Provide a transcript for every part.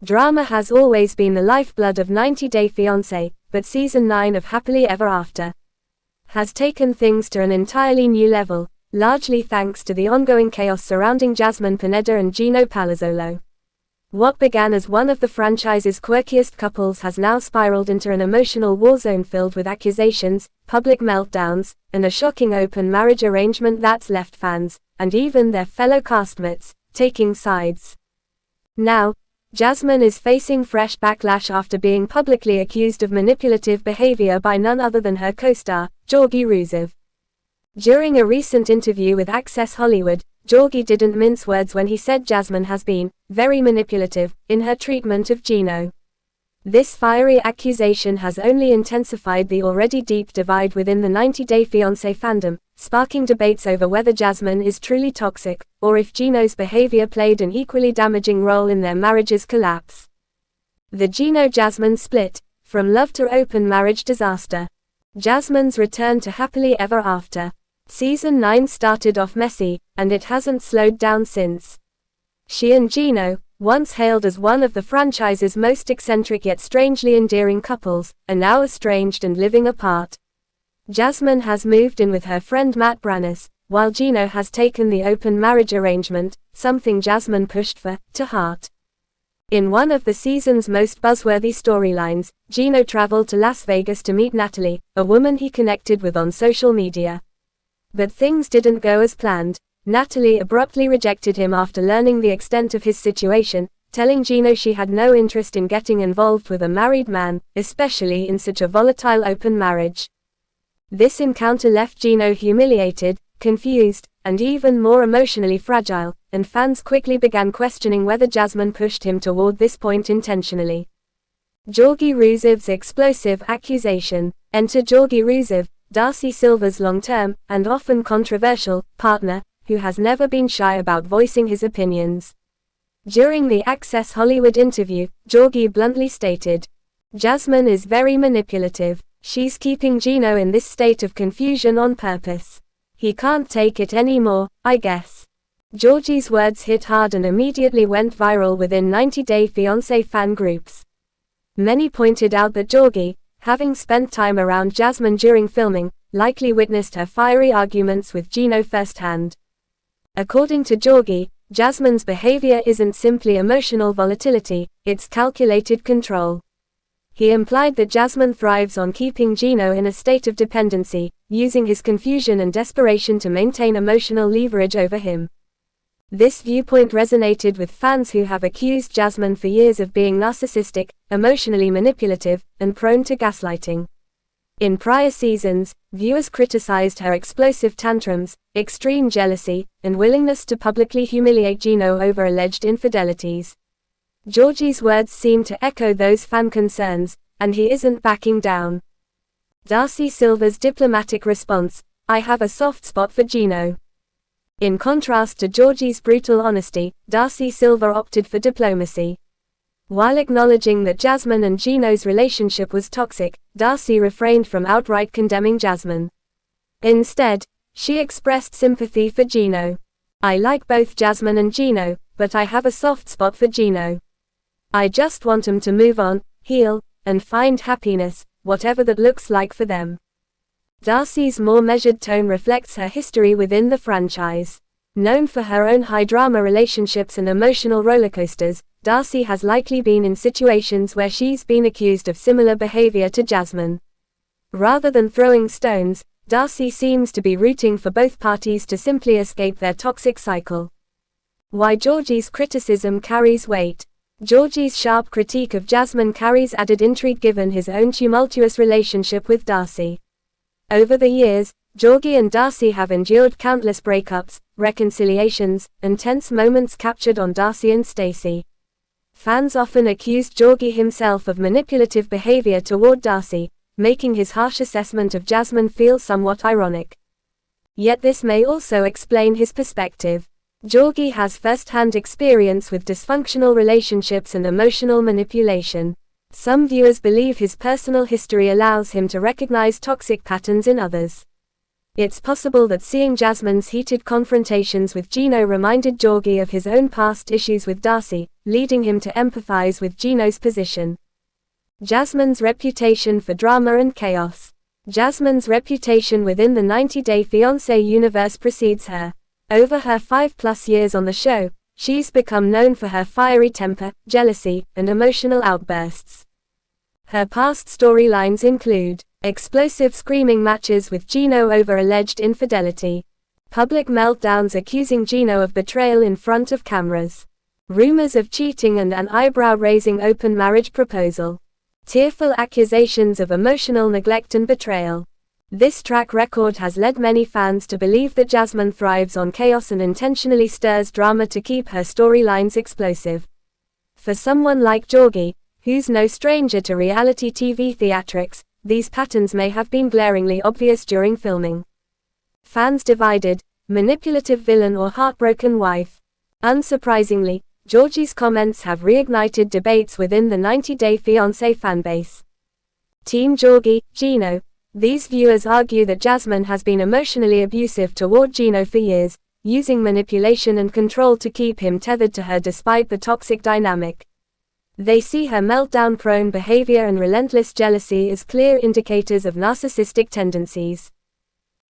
Drama has always been the lifeblood of 90 Day Fiancé, but Season 9 of Happily Ever After has taken things to an entirely new level, largely thanks to the ongoing chaos surrounding Jasmine Pineda and Gino Palazzolo. What began as one of the franchise's quirkiest couples has now spiraled into an emotional war zone filled with accusations, public meltdowns, and a shocking open marriage arrangement that's left fans, and even their fellow castmates, taking sides. Now, Jasmine is facing fresh backlash after being publicly accused of manipulative behavior by none other than her co-star, Georgi Rusev. During a recent interview with Access Hollywood, Georgi didn't mince words when he said Jasmine has been very manipulative in her treatment of Gino. This fiery accusation has only intensified the already deep divide within the 90 Day Fiancé fandom, sparking debates over whether Jasmine is truly toxic, or if Gino's behavior played an equally damaging role in their marriage's collapse. The Gino-Jasmine split, from love to open marriage disaster. Jasmine's return to Happily Ever After. Season 9 started off messy, and it hasn't slowed down since. She and Gino, once hailed as one of the franchise's most eccentric yet strangely endearing couples, are now estranged and living apart. Jasmine has moved in with her friend Matt Brannis, while Gino has taken the open marriage arrangement, something Jasmine pushed for, to heart. In one of the season's most buzzworthy storylines, Gino traveled to Las Vegas to meet Natalie, a woman he connected with on social media. But things didn't go as planned. Natalie abruptly rejected him after learning the extent of his situation, telling Gino she had no interest in getting involved with a married man, especially in such a volatile open marriage. This encounter left Gino humiliated, confused, and even more emotionally fragile, and fans quickly began questioning whether Jasmine pushed him toward this point intentionally. Georgi Rusev's explosive accusation. Enter Georgi Rusev, Darcy Silver's long-term, and often controversial, partner, who has never been shy about voicing his opinions. During the Access Hollywood interview, Georgi bluntly stated, "Jasmine is very manipulative. She's keeping Gino in this state of confusion on purpose. He can't take it anymore, I guess." Georgi's words hit hard and immediately went viral within 90 Day Fiancé fan groups. Many pointed out that Georgi, having spent time around Jasmine during filming, likely witnessed her fiery arguments with Gino firsthand. According to Georgi, Jasmine's behavior isn't simply emotional volatility, it's calculated control. He implied that Jasmine thrives on keeping Gino in a state of dependency, using his confusion and desperation to maintain emotional leverage over him. This viewpoint resonated with fans who have accused Jasmine for years of being narcissistic, emotionally manipulative, and prone to gaslighting. In prior seasons, viewers criticized her explosive tantrums, extreme jealousy, and willingness to publicly humiliate Gino over alleged infidelities. Georgi's words seem to echo those fan concerns, and he isn't backing down. Darcy Silver's diplomatic response: "I have a soft spot for Gino." In contrast to Georgi's brutal honesty, Darcy Silver opted for diplomacy. While acknowledging that Jasmine and Gino's relationship was toxic, Darcy refrained from outright condemning Jasmine. Instead, she expressed sympathy for Gino. "I like both Jasmine and Gino, but I have a soft spot for Gino. I just want them to move on, heal, and find happiness, whatever that looks like for them." Darcy's more measured tone reflects her history within the franchise. Known for her own high-drama relationships and emotional rollercoasters, Darcy has likely been in situations where she's been accused of similar behavior to Jasmine. Rather than throwing stones, Darcy seems to be rooting for both parties to simply escape their toxic cycle. Why Georgi's criticism carries weight. Georgi's sharp critique of Jasmine carries added intrigue given his own tumultuous relationship with Darcy. Over the years, Georgi and Darcy have endured countless breakups, reconciliations, and tense moments captured on Darcy and Stacey. Fans often accused Georgi himself of manipulative behavior toward Darcy, making his harsh assessment of Jasmine feel somewhat ironic. Yet this may also explain his perspective. Georgi has first-hand experience with dysfunctional relationships and emotional manipulation. Some viewers believe his personal history allows him to recognize toxic patterns in others. It's possible that seeing Jasmine's heated confrontations with Gino reminded Georgie of his own past issues with Darcy, leading him to empathize with Gino's position. Jasmine's reputation for drama and chaos. Jasmine's reputation within the 90 Day Fiancé universe precedes her. Over her 5+ years on the show, she's become known for her fiery temper, jealousy, and emotional outbursts. Her past storylines include explosive screaming matches with Gino over alleged infidelity, public meltdowns accusing Gino of betrayal in front of cameras, rumors of cheating and an eyebrow-raising open marriage proposal, tearful accusations of emotional neglect and betrayal. This track record has led many fans to believe that Jasmine thrives on chaos and intentionally stirs drama to keep her storylines explosive. For someone like Georgie, who's no stranger to reality TV theatrics, these patterns may have been glaringly obvious during filming. Fans divided, manipulative villain or heartbroken wife. Unsurprisingly, Georgie's comments have reignited debates within the 90 Day Fiancé fanbase. Team Georgie, Gino. These viewers argue that Jasmine has been emotionally abusive toward Gino for years, using manipulation and control to keep him tethered to her despite the toxic dynamic. They see her meltdown-prone behavior and relentless jealousy as clear indicators of narcissistic tendencies.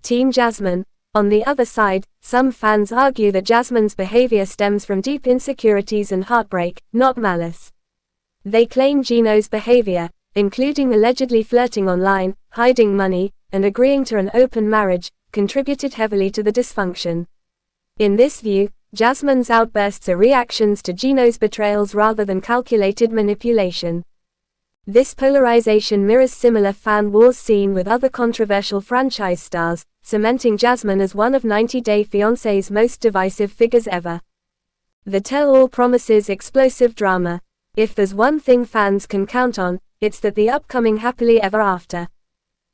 Team Jasmine. On the other side, some fans argue that Jasmine's behavior stems from deep insecurities and heartbreak, not malice. They claim Gino's behavior, including allegedly flirting online, hiding money, and agreeing to an open marriage, contributed heavily to the dysfunction. In this view, Jasmine's outbursts are reactions to Gino's betrayals rather than calculated manipulation. This polarization mirrors similar fan wars seen with other controversial franchise stars, cementing Jasmine as one of 90 Day Fiancé's most divisive figures ever. The tell-all promises explosive drama. If there's one thing fans can count on, it's that the upcoming Happily Ever After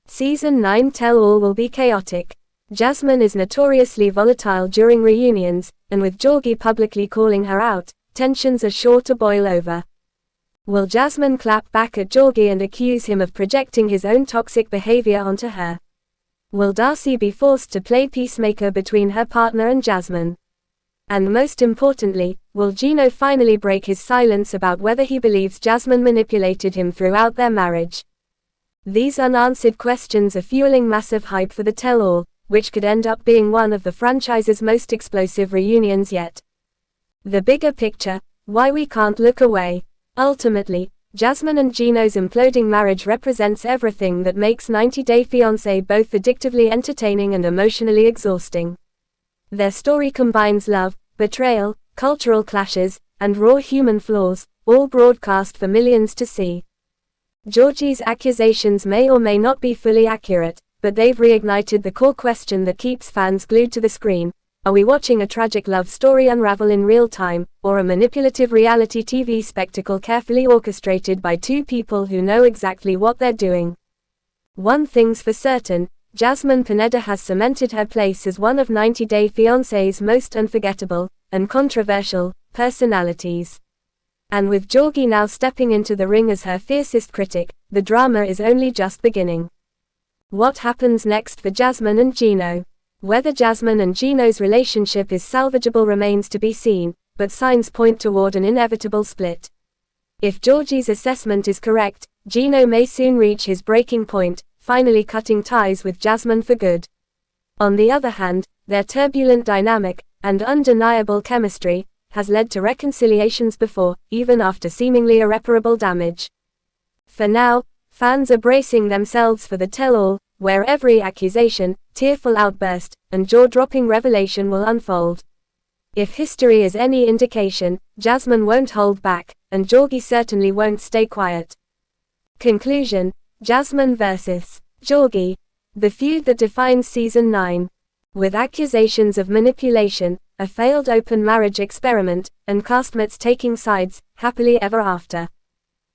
Season 9 tell-all will be chaotic. Jasmine is notoriously volatile during reunions, and with Georgie publicly calling her out, tensions are sure to boil over. Will Jasmine clap back at Georgie and accuse him of projecting his own toxic behavior onto her? Will Darcy be forced to play peacemaker between her partner and Jasmine? And most importantly, will Gino finally break his silence about whether he believes Jasmine manipulated him throughout their marriage? These unanswered questions are fueling massive hype for the tell-all, which could end up being one of the franchise's most explosive reunions yet. The bigger picture, why we can't look away. Ultimately, Jasmine and Gino's imploding marriage represents everything that makes 90 Day Fiancé both addictively entertaining and emotionally exhausting. Their story combines love, betrayal, cultural clashes, and raw human flaws, all broadcast for millions to see. Georgie's accusations may or may not be fully accurate, but they've reignited the core question that keeps fans glued to the screen. Are we watching a tragic love story unravel in real time, or a manipulative reality TV spectacle carefully orchestrated by two people who know exactly what they're doing? One thing's for certain, Jasmine Pineda has cemented her place as one of 90 Day Fiancé's most unforgettable, and controversial, personalities. And with Georgie now stepping into the ring as her fiercest critic, the drama is only just beginning. What happens next for Jasmine and Gino? Whether Jasmine and Gino's relationship is salvageable remains to be seen, but signs point toward an inevitable split. If Georgie's assessment is correct, Gino may soon reach his breaking point, finally cutting ties with Jasmine for good. On the other hand, their turbulent dynamic, and undeniable chemistry, has led to reconciliations before, even after seemingly irreparable damage. For now, fans are bracing themselves for the tell-all, where every accusation, tearful outburst, and jaw-dropping revelation will unfold. If history is any indication, Jasmine won't hold back, and Georgie certainly won't stay quiet. Conclusion: Jasmine vs. Georgie. The feud that defines Season 9. With accusations of manipulation, a failed open marriage experiment, and castmates taking sides, happily ever after.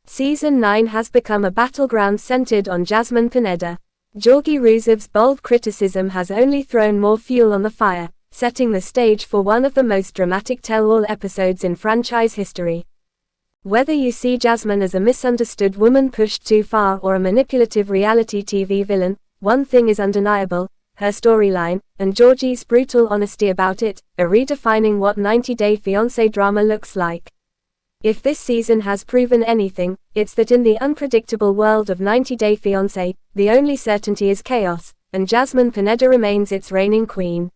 Season 9 has become a battleground centered on Jasmine Pineda. Georgie Rousev's bold criticism has only thrown more fuel on the fire, setting the stage for one of the most dramatic tell-all episodes in franchise history. Whether you see Jasmine as a misunderstood woman pushed too far or a manipulative reality TV villain, one thing is undeniable: her storyline, and Georgie's brutal honesty about it, are redefining what 90 Day Fiancé drama looks like. If this season has proven anything, it's that in the unpredictable world of 90 Day Fiancé, the only certainty is chaos, and Jasmine Pineda remains its reigning queen.